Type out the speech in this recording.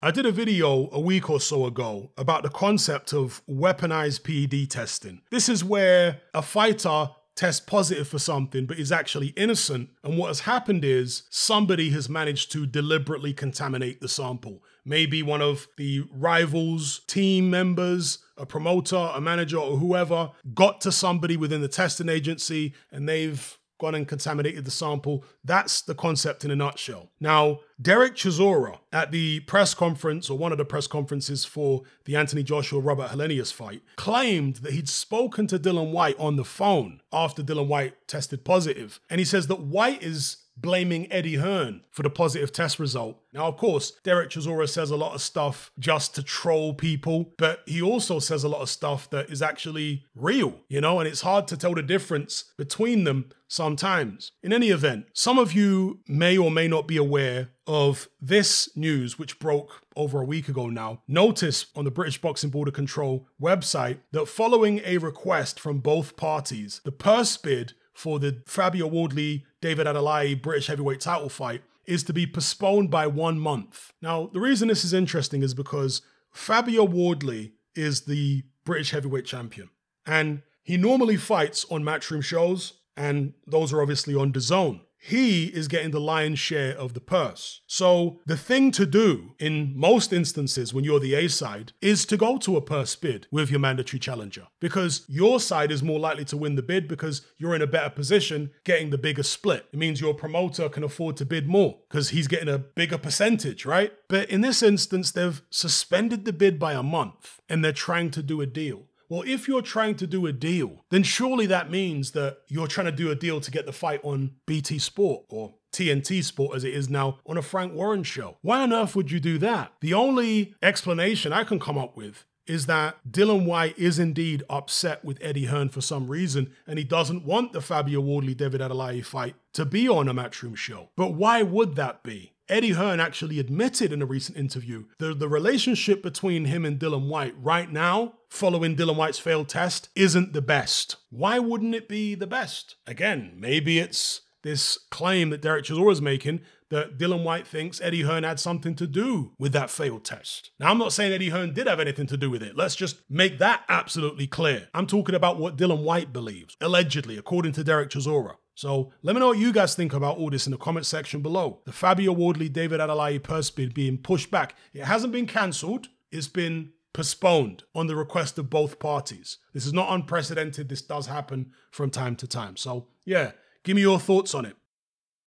I did a video a week or so ago about the concept of weaponized PED testing. This is where a fighter tests positive for something but is actually innocent, and what has happened is somebody has managed to deliberately contaminate the sample. Maybe one of the rivals' team members, a promoter, a manager, or whoever got to somebody within the testing agency and they've gone and contaminated the sample. That's the concept in a nutshell. Now, Derek Chisora at the press conference, or one of the press conferences for the Anthony Joshua-Robert Helenius fight, claimed that he'd spoken to Dillian Whyte on the phone after Dillian Whyte tested positive. And he says that Whyte is blaming Eddie Hearn for the positive test result. Now, of course, Derek Chisora says a lot of stuff just to troll people, but he also says a lot of stuff that is actually real, and it's hard to tell the difference between them sometimes. In any event, some of you may or may not be aware of this news, which broke over a week ago now. Notice on the British Boxing Border Control website that following a request from both parties, the purse bid for the Fabio Wardley-David Adeleye British heavyweight title fight is to be postponed by 1 month. Now, the reason this is interesting is because Fabio Wardley is the British heavyweight champion, and he normally fights on Matchroom shows, and those are obviously on DAZN. He is getting the lion's share of the purse. So the thing to do in most instances when you're the A side is to go to a purse bid with your mandatory challenger, because your side is more likely to win the bid because you're in a better position getting the bigger split. It means your promoter can afford to bid more because he's getting a bigger percentage, right? But in this instance, they've suspended the bid by a month and they're trying to do a deal. Well, if you're trying to do a deal, then surely that means that you're trying to do a deal to get the fight on BT Sport, or TNT Sport as it is now, on a Frank Warren show. Why on earth would you do that? The only explanation I can come up with is that Dillian Whyte is indeed upset with Eddie Hearn for some reason, and he doesn't want the Fabio Wardley-David Adeleye fight to be on a Matchroom show. But why would that be? Eddie Hearn actually admitted in a recent interview that the relationship between him and Dillian Whyte right now, following Dillian Whyte's failed test, isn't the best. Why wouldn't it be the best? Again, maybe it's this claim that Derek Chisora is making that Dillian Whyte thinks Eddie Hearn had something to do with that failed test. Now, I'm not saying Eddie Hearn did have anything to do with it. Let's just make that absolutely clear. I'm talking about what Dillian Whyte believes, allegedly, according to Derek Chisora. So let me know what you guys think about all this in the comment section below. The Fabio Wardley-David Adeleye purse bid being pushed back. It hasn't been cancelled. It's been postponed on the request of both parties. This is not unprecedented. This does happen from time to time. So yeah, give me your thoughts on it.